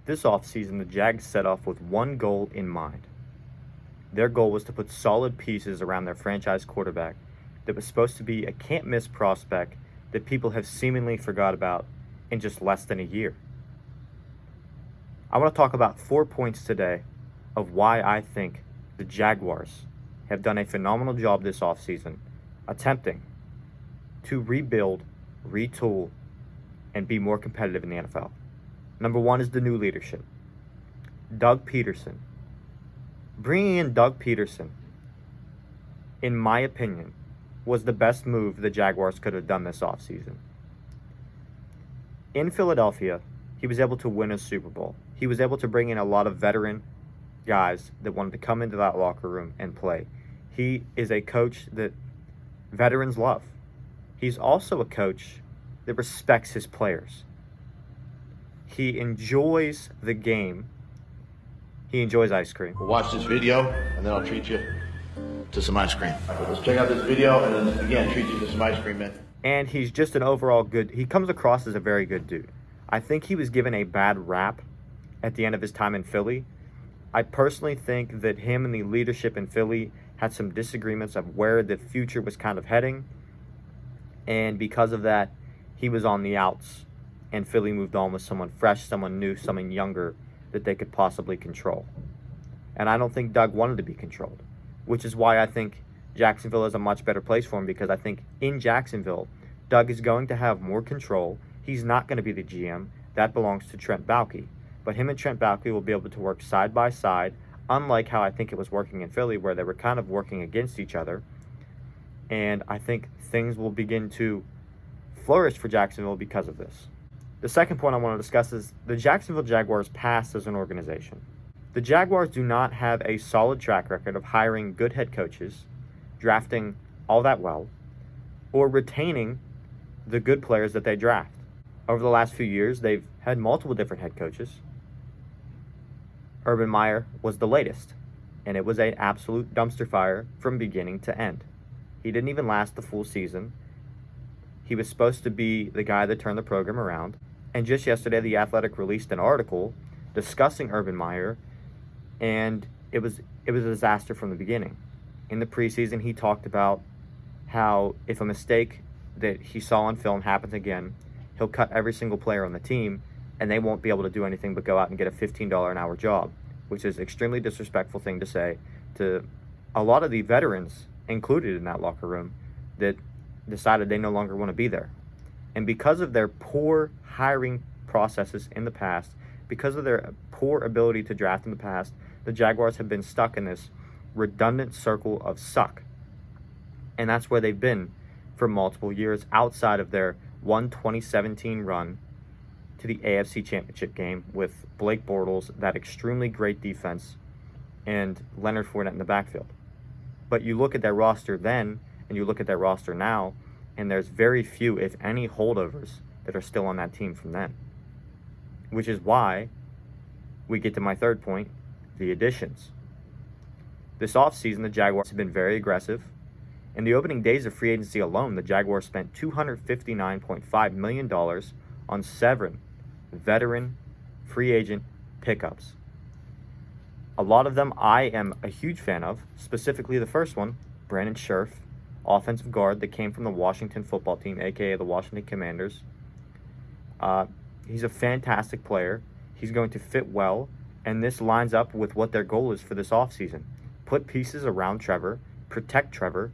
This offseason, the Jags set off with one goal in mind. Their goal was to put solid pieces around their franchise quarterback that was supposed to be a can't-miss prospect that people have seemingly forgot about in just less than a year. I want to talk about 4 points today of why I think the Jaguars have done a phenomenal job this offseason attempting to rebuild, retool, and be more competitive in the NFL. Number one is the new leadership. Doug Peterson. Bringing in Doug Peterson, in my opinion, was the best move the Jaguars could have done this offseason. In Philadelphia, he was able to win a Super Bowl. He was able to bring in a lot of veteran guys that wanted to come into that locker room and play. He is a coach that veterans love. He's also a coach that respects his players. He enjoys the game. He enjoys ice cream. We'll watch this video, and then I'll treat you to some ice cream. So let's check out this video, and then again, treat you to some ice cream, man. And he's just an overall good, he comes across as a very good dude. I think he was given a bad rap at the end of his time in Philly. I personally think that him and the leadership in Philly had some disagreements of where the future was kind of heading. And because of that, he was on the outs. And Philly moved on with someone fresh, someone new, someone younger that they could possibly control. And I don't think Doug wanted to be controlled, which is why I think Jacksonville is a much better place for him, because I think in Jacksonville, Doug is going to have more control. He's not going to be the GM. That belongs to Trent Baalke. But him and Trent Baalke will be able to work side by side, unlike how I think it was working in Philly, where they were kind of working against each other. And I think things will begin to flourish for Jacksonville because of this. The second point I want to discuss is the Jacksonville Jaguars past as an organization. The Jaguars do not have a solid track record of hiring good head coaches, drafting all that well, or retaining the good players that they draft. Over the last few years, they've had multiple different head coaches. Urban Meyer was the latest, and it was an absolute dumpster fire from beginning to end. He didn't even last the full season. He was supposed to be the guy that turned the program around. And just yesterday, The Athletic released an article discussing Urban Meyer, and it was a disaster from the beginning. In the preseason, he talked about how if a mistake that he saw on film happens again, he'll cut every single player on the team, and they won't be able to do anything but go out and get a $15 an hour job, which is an extremely disrespectful thing to say to a lot of the veterans included in that locker room that decided they no longer want to be there. And because of their poor hiring processes in the past, because of their poor ability to draft in the past, the Jaguars have been stuck in this redundant circle of suck. And that's where they've been for multiple years outside of their 2017 run to the AFC Championship game with Blake Bortles, that extremely great defense, and Leonard Fournette in the backfield. But you look at their roster then, and you look at their roster now, and there's very few, if any, holdovers that are still on that team from then. Which is why we get to my third point, the additions. This offseason, the Jaguars have been very aggressive. In the opening days of free agency alone, the Jaguars spent $259.5 million on 7 veteran free agent pickups. A lot of them I am a huge fan of, specifically the first one, Brandon Scherff, offensive guard that came from the Washington football team, aka the Washington Commanders. He's a fantastic player. He's going to fit well, and this lines up with what their goal is for this offseason. Put pieces around Trevor, protect Trevor,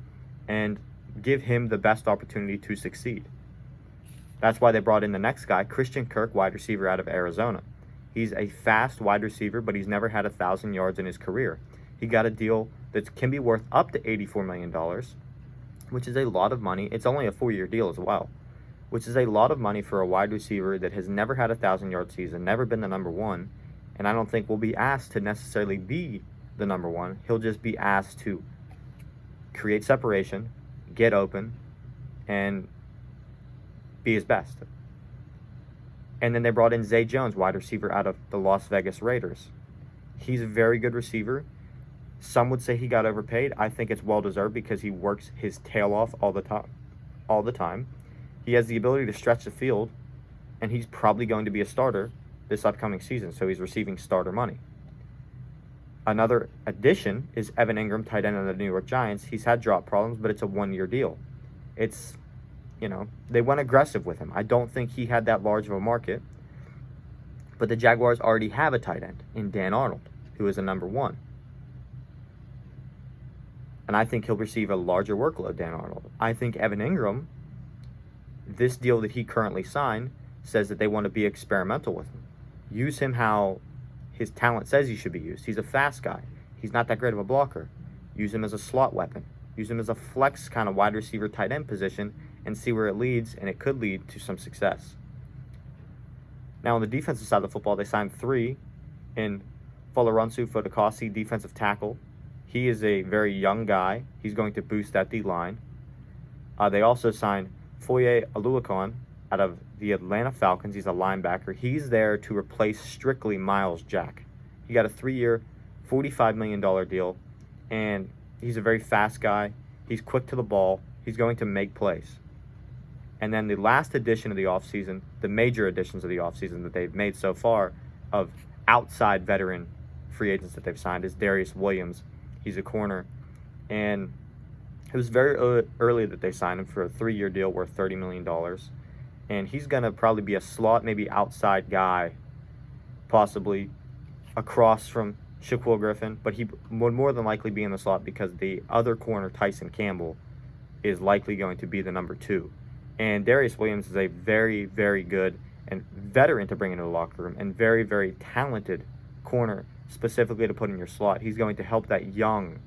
and give him the best opportunity to succeed. That's why they brought in the next guy, Christian Kirk, wide receiver out of Arizona. He's a fast wide receiver, but he's never had 1,000 yards in his career. He got a deal that can be worth up to $84 million, which is a lot of money. It's only a 4-year deal as well, which is a lot of money for a wide receiver that has never had 1,000-yard season, never been the number one, and I don't think will be asked to necessarily be the number one. He'll just be asked to create separation, get open, and be his best. And then they brought in Zay Jones, wide receiver out of the Las Vegas Raiders. He's a very good receiver. Some would say he got overpaid. I think it's well-deserved because he works his tail off all the time. He has the ability to stretch the field, and he's probably going to be a starter this upcoming season, so he's receiving starter money. Another addition is Evan Ingram, tight end of the New York Giants. He's had drop problems, but it's a one-year deal. They went aggressive with him. I don't think he had that large of a market, but the Jaguars already have a tight end in Dan Arnold, who is a number one. And I think he'll receive a larger workload, Dan Arnold. I think Evan Ingram, this deal that he currently signed, says that they want to be experimental with him. Use him how his talent says he should be used. He's a fast guy. He's not that great of a blocker. Use him as a slot weapon. Use him as a flex kind of wide receiver tight end position and see where it leads, and it could lead to some success. Now, on the defensive side of the football, they signed 3 in Folaronsu Fotokasi, defensive tackle. He is a very young guy. He's going to boost that D-line. They also signed Foye Aluakon out of the Atlanta Falcons. He's a linebacker. He's there to replace strictly Miles Jack. He got a 3-year, $45 million deal, and he's a very fast guy. He's quick to the ball. He's going to make plays. And then the last addition of the offseason, the major additions of the offseason that they've made so far of outside veteran free agents that they've signed is Darius Williams. He's a corner. And it was very early that they signed him for a 3-year deal worth $30 million. And he's going to probably be a slot, maybe outside guy, possibly across from Shaquille Griffin. But he would more than likely be in the slot because the other corner, Tyson Campbell, is likely going to be the number 2. And Darius Williams is a very, very good and veteran to bring into the locker room and very, very talented corner, specifically to put in your slot. He's going to help that young,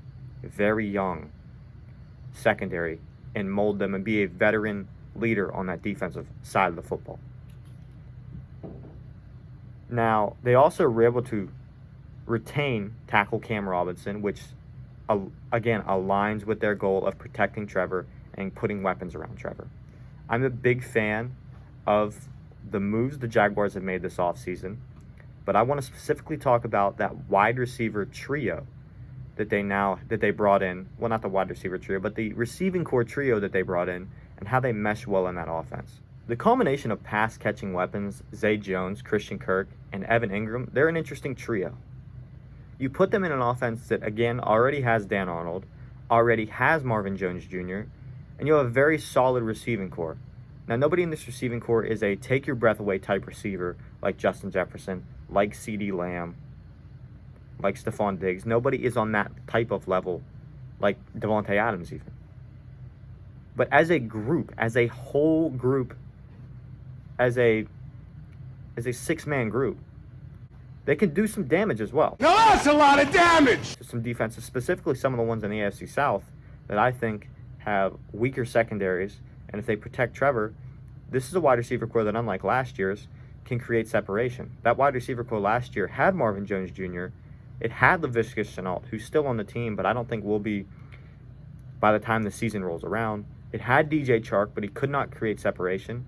very young secondary and mold them and be a veteran leader on that defensive side of the football. Now, they also were able to retain tackle Cam Robinson, which, again, aligns with their goal of protecting Trevor and putting weapons around Trevor. I'm a big fan of the moves the Jaguars have made this offseason, but I want to specifically talk about that wide receiver trio that they brought in. Well, not the wide receiver trio, but the receiving core trio that they brought in and how they mesh well in that offense. The combination of pass-catching weapons, Zay Jones, Christian Kirk, and Evan Ingram, they're an interesting trio. You put them in an offense that, again, already has Dan Arnold, already has Marvin Jones Jr., and you have a very solid receiving core. Now, nobody in this receiving core is a take-your-breath-away type receiver like Justin Jefferson, like CeeDee Lamb, like Stephon Diggs. Nobody is on that type of level like Devontae Adams even. But as a group, as a whole group, as a 6-man group, they can do some damage as well. Now that's a lot of damage! Some defenses, specifically some of the ones in the AFC South that I think have weaker secondaries, and if they protect Trevor, this is a wide receiver core that, unlike last year's, can create separation. That wide receiver core last year had Marvin Jones Jr., it had Laviska Shenault, who's still on the team, but I don't think will be by the time the season rolls around. It had DJ Chark, but he could not create separation.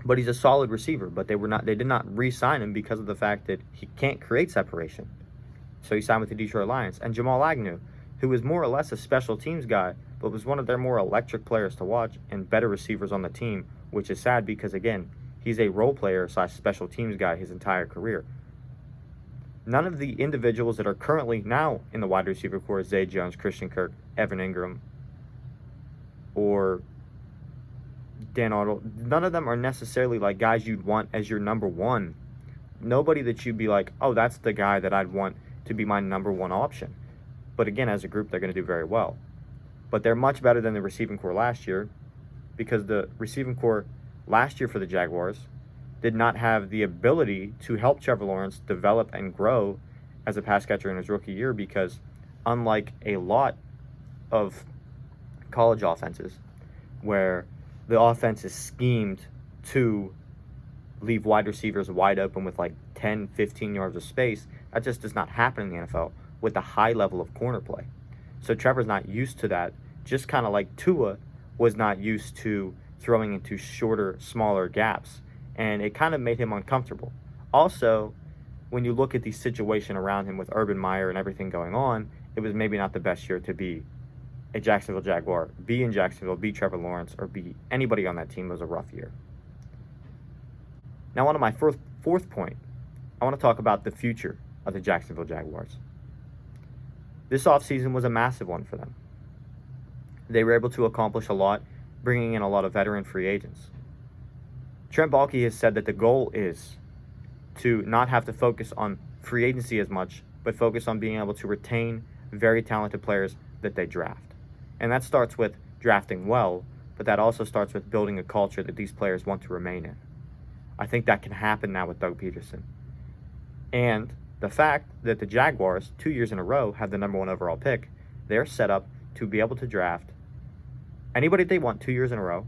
But he's a solid receiver, but they did not re-sign him because of the fact that he can't create separation. So he signed with the Detroit Lions. And Jamal Agnew, who was more or less a special teams guy, but was one of their more electric players to watch and better receivers on the team, which is sad because, again, he's a role player / special teams guy his entire career. None of the individuals that are currently now in the wide receiver core, Zay Jones, Christian Kirk, Evan Ingram, or Dan Arnold, none of them are necessarily like guys you'd want as your number one. Nobody that you'd be like, oh, that's the guy that I'd want to be my number one option. But again, as a group, they're going to do very well. But they're much better than the receiving core last year because the receiving core last year for the Jaguars did not have the ability to help Trevor Lawrence develop and grow as a pass catcher in his rookie year because unlike a lot of college offenses where the offense is schemed to leave wide receivers wide open with like 10, 15 yards of space, that just does not happen in the NFL with the high level of corner play. So Trevor's not used to that, just kind of like Tua was not used to throwing into shorter, smaller gaps. And it kind of made him uncomfortable. Also, when you look at the situation around him with Urban Meyer and everything going on, it was maybe not the best year to be a Jacksonville Jaguar. Be in Jacksonville, be Trevor Lawrence, or be anybody on that team was a rough year. Now, on to my fourth fourth point, I want to talk about the future of the Jacksonville Jaguars. This offseason was a massive one for them. They were able to accomplish a lot, bringing in a lot of veteran free agents. Trent Baalke has said that the goal is to not have to focus on free agency as much, but focus on being able to retain very talented players that they draft. And that starts with drafting well, but that also starts with building a culture that these players want to remain in. I think that can happen now with Doug Peterson. And the fact that the Jaguars, 2 years in a row, have the number 1 overall pick, they're set up to be able to draft anybody they want 2 years in a row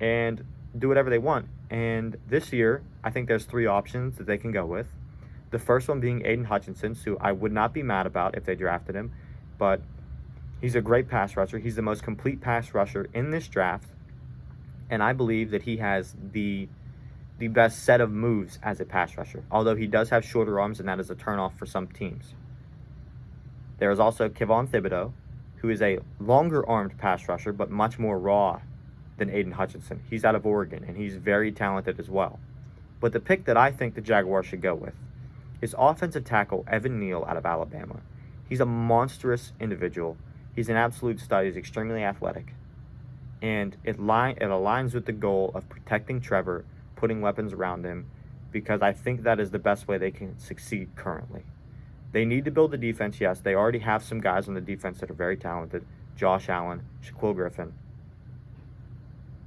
and do whatever they want. And this year, I think there's 3 options that they can go with. The first one being Aiden Hutchinson, who I would not be mad about if they drafted him, but he's a great pass rusher. He's the most complete pass rusher in this draft, and I believe that he has the best set of moves as a pass rusher, although he does have shorter arms, and that is a turnoff for some teams. There is also Kayvon Thibodeau, who is a longer-armed pass rusher, but much more raw than Aiden Hutchinson. He's out of Oregon, and he's very talented as well. But the pick that I think the Jaguars should go with is offensive tackle Evan Neal out of Alabama. He's a monstrous individual. He's an absolute stud. He's extremely athletic. And it aligns with the goal of protecting Trevor, putting weapons around him, because I think that is the best way they can succeed currently. They need to build the defense, yes. They already have some guys on the defense that are very talented. Josh Allen, Shaquille Griffin,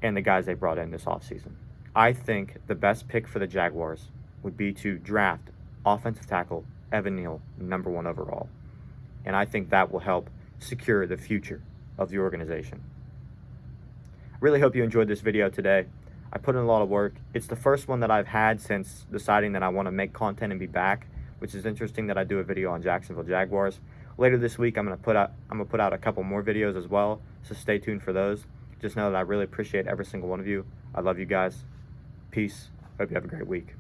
and the guys they brought in this offseason. I think the best pick for the Jaguars would be to draft offensive tackle Evan Neal, number 1 overall. And I think that will help secure the future of the organization. I really hope you enjoyed this video today. I put in a lot of work. It's the first one that I've had since deciding that I want to make content and be back, which is interesting that I do a video on Jacksonville Jaguars. Later this week, I'm gonna put out a couple more videos as well, so stay tuned for those. Just know that I really appreciate every single one of you. I love you guys. Peace. Hope you have a great week.